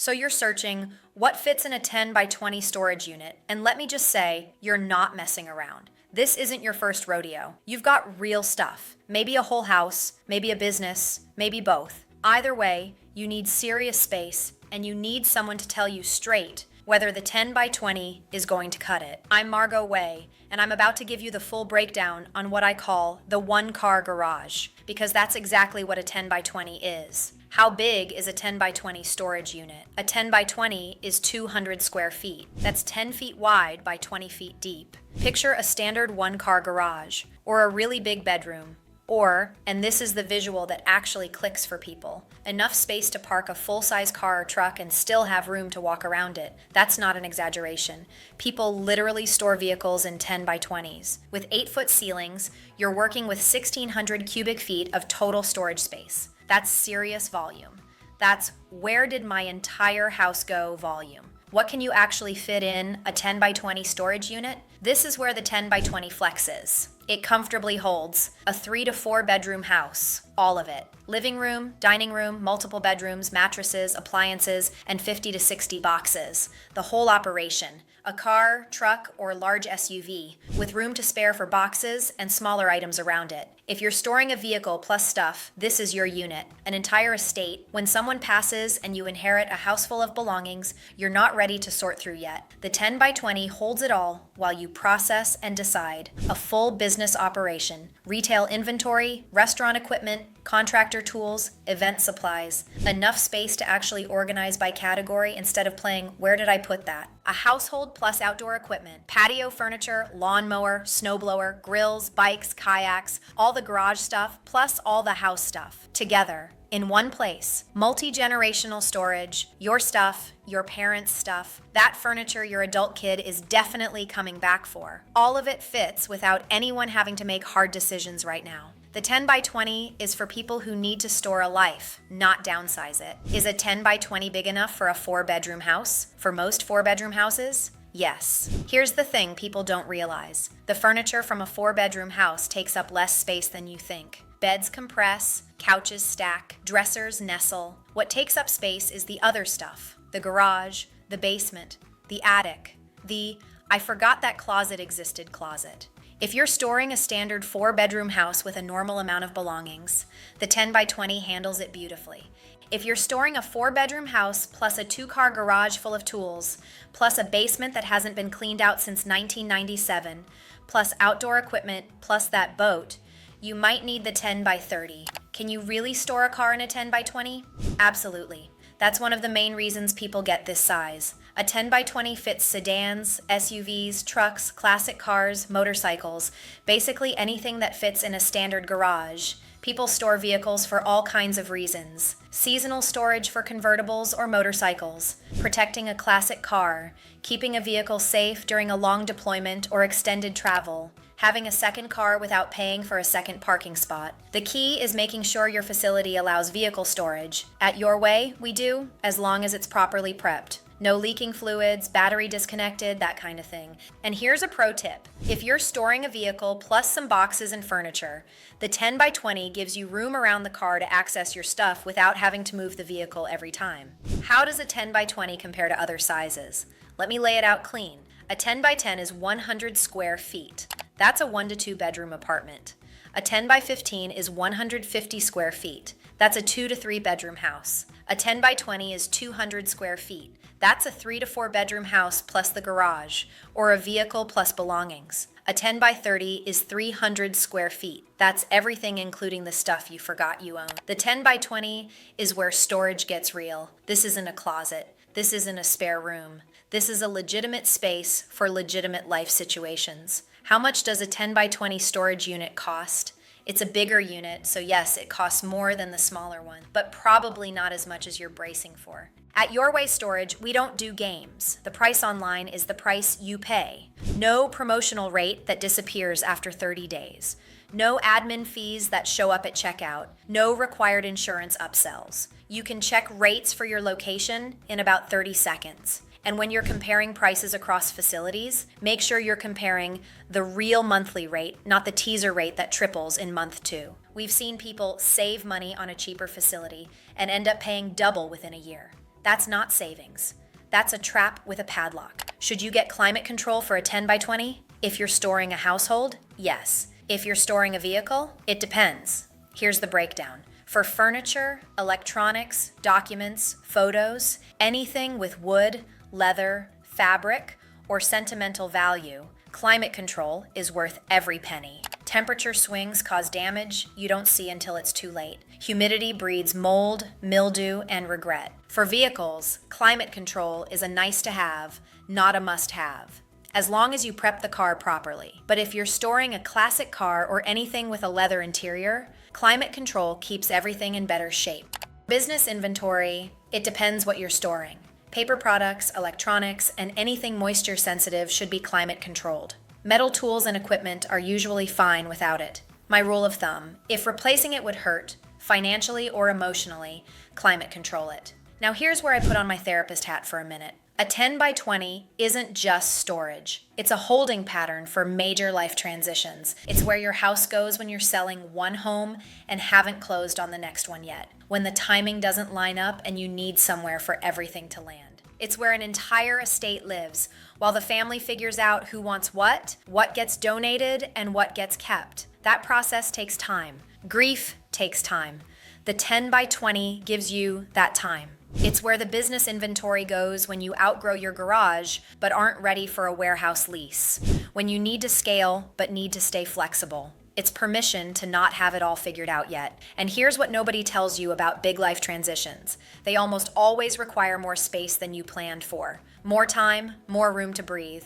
So you're searching what fits in a 10 by 20 storage unit, and let me just say, you're not messing around. This isn't your first rodeo. You've got real stuff. Maybe a whole house, maybe a business, maybe both. Either way, you need serious space, and you need someone to tell you straight whether the 10 by 20 is going to cut it. I'm YourWay, and I'm about to give you the full breakdown on what I call the one-car garage, because that's exactly what a 10 by 20 is. How big is a 10 by 20 storage unit? A 10 by 20 is 200 square feet. That's 10 feet wide by 20 feet deep. Picture a standard one-car garage, or a really big bedroom. Or, and this is the visual that actually clicks for people, enough space to park a full-size car or truck and still have room to walk around it. That's not an exaggeration. People literally store vehicles in 10 by 20s. With 8-foot ceilings, you're working with 1,600 cubic feet of total storage space. That's serious volume. That's where did my entire house go volume. What can you actually fit in a 10 by 20 storage unit? This is where the 10 by 20 flexes. It comfortably holds a 3 to 4 bedroom house, all of it. Living room, dining room, multiple bedrooms, mattresses, appliances, and 50 to 60 boxes. The whole operation. A car, truck, or large SUV, with room to spare for boxes and smaller items around it. If you're storing a vehicle plus stuff, this is your unit, an entire estate. When someone passes and you inherit a house full of belongings you're not ready to sort through yet. The 10 by 20 holds it all while you process and decide. A full business operation, retail inventory, restaurant equipment, contractor tools, event supplies. Enough space to actually organize by category instead of playing, where did I put that? A household plus outdoor equipment, patio furniture, lawnmower, snowblower, grills, bikes, kayaks, all the garage stuff, plus all the house stuff, together, in one place. Multi-generational storage, your stuff, your parents' stuff, that furniture your adult kid is definitely coming back for. All of it fits without anyone having to make hard decisions right now. The 10 by 20 is for people who need to store a life, not downsize it. Is a 10 by 20 big enough for a 4-bedroom house? For most 4-bedroom houses? Yes. Here's the thing people don't realize. The furniture from a 4-bedroom house takes up less space than you think. Beds compress, couches stack, dressers nestle. What takes up space is the other stuff. The garage, the basement, the attic, the I forgot that closet existed closet. If you're storing a standard 4-bedroom house with a normal amount of belongings, the 10 by 20 handles it beautifully. If you're storing a 4-bedroom house plus a 2-car garage full of tools, plus a basement that hasn't been cleaned out since 1997, plus outdoor equipment, plus that boat, you might need the 10 by 30. Can you really store a car in a 10 by 20? Absolutely. That's one of the main reasons people get this size. A 10 by 20 fits sedans, SUVs, trucks, classic cars, motorcycles, basically anything that fits in a standard garage. People store vehicles for all kinds of reasons. Seasonal storage for convertibles or motorcycles, protecting a classic car, keeping a vehicle safe during a long deployment or extended travel, having a second car without paying for a second parking spot. The key is making sure your facility allows vehicle storage. At YourWay, we do, as long as it's properly prepped. No leaking fluids, battery disconnected, that kind of thing. And here's a pro tip. If you're storing a vehicle plus some boxes and furniture, the 10 by 20 gives you room around the car to access your stuff without having to move the vehicle every time. How does a 10 by 20 compare to other sizes? Let me lay it out clean. A 10 by 10 is 100 square feet. That's a 1 to 2 bedroom apartment. A 10 by 15 is 150 square feet. That's a 2 to 3 bedroom house. A 10 by 20 is 200 square feet. That's a 3 to 4 bedroom house plus the garage, or a vehicle plus belongings. A 10 by 30 is 300 square feet. That's everything including the stuff you forgot you own. The 10 by 20 is where storage gets real. This isn't a closet. This isn't a spare room. This is a legitimate space for legitimate life situations. How much does a 10 by 20 storage unit cost? It's a bigger unit, so yes, it costs more than the smaller one, but probably not as much as you're bracing for. At YourWay Storage, we don't do games. The price online is the price you pay. No promotional rate that disappears after 30 days. No admin fees that show up at checkout. No required insurance upsells. You can check rates for your location in about 30 seconds. And when you're comparing prices across facilities, make sure you're comparing the real monthly rate, not the teaser rate that triples in month 2. We've seen people save money on a cheaper facility and end up paying double within a year. That's not savings. That's a trap with a padlock. Should you get climate control for a 10 by 20? If you're storing a household, yes. If you're storing a vehicle, it depends. Here's the breakdown. For furniture, electronics, documents, photos, anything with wood, leather, fabric, or sentimental value, climate control is worth every penny. Temperature swings cause damage you don't see until it's too late. Humidity breeds mold, mildew, and regret. For vehicles, climate control is a nice to have, not a must have, as long as you prep the car properly. But if you're storing a classic car or anything with a leather interior, climate control keeps everything in better shape. Business inventory, it depends what you're storing. Paper products, electronics, and anything moisture sensitive should be climate controlled. Metal tools and equipment are usually fine without it. My rule of thumb, if replacing it would hurt, financially or emotionally, climate control it. Now here's where I put on my therapist hat for a minute. A 10 by 20 isn't just storage. It's a holding pattern for major life transitions. It's where your house goes when you're selling one home and haven't closed on the next one yet, when the timing doesn't line up and you need somewhere for everything to land. It's where an entire estate lives, while the family figures out who wants what gets donated, and what gets kept. That process takes time. Grief takes time. The 10 by 20 gives you that time. It's where the business inventory goes when you outgrow your garage but aren't ready for a warehouse lease. When you need to scale but need to stay flexible. It's permission to not have it all figured out yet. And here's what nobody tells you about big life transitions. They almost always require more space than you planned for. More time, more room to breathe.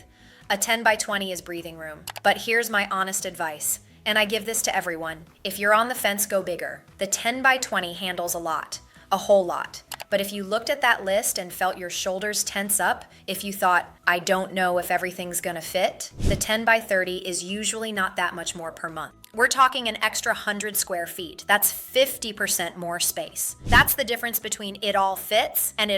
A 10 by 20 is breathing room. But here's my honest advice. And I give this to everyone. If you're on the fence, go bigger. The 10 by 20 handles a lot. A whole lot. But if you looked at that list and felt your shoulders tense up, if you thought, I don't know if everything's gonna fit, the 10 by 30 is usually not that much more per month. We're talking an extra 100 square feet. That's 50% more space. That's the difference between it all fits and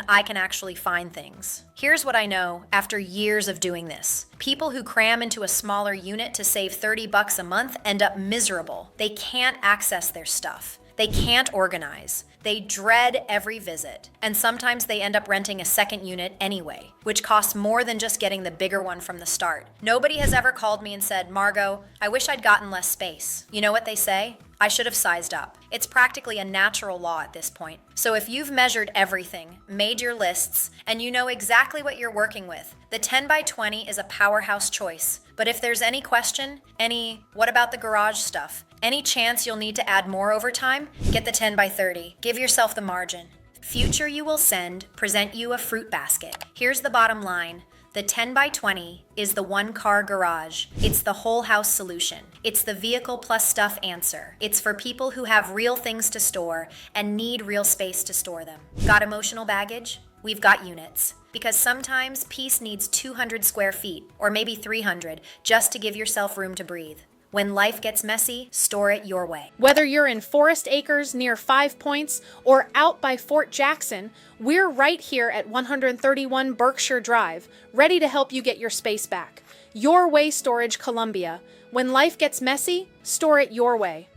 I can actually find things. Here's what I know after years of doing this. People who cram into a smaller unit to save $30 a month end up miserable. They can't access their stuff. They can't organize. They dread every visit. And sometimes they end up renting a second unit anyway, which costs more than just getting the bigger one from the start. Nobody has ever called me and said, Margot, I wish I'd gotten less space. You know what they say? I should have sized up. It's practically a natural law at this point. So if you've measured everything, made your lists, and you know exactly what you're working with, the 10 by 20 is a powerhouse choice. But if there's any question, what about the garage stuff? Any chance you'll need to add more over time? Get the 10 by 30. Give yourself the margin. Future You Will Send present you a fruit basket. Here's the bottom line. The 10 by 20 is the one-car garage. It's the whole house solution. It's the vehicle plus stuff answer. It's for people who have real things to store and need real space to store them. Got emotional baggage? We've got units. Because sometimes peace needs 200 square feet, or maybe 300, just to give yourself room to breathe. When life gets messy, store it your way. Whether you're in Forest Acres near 5 Points or out by Fort Jackson, we're right here at 131 Berkshire Drive, ready to help you get your space back. YourWay Storage Columbia. When life gets messy, store it your way.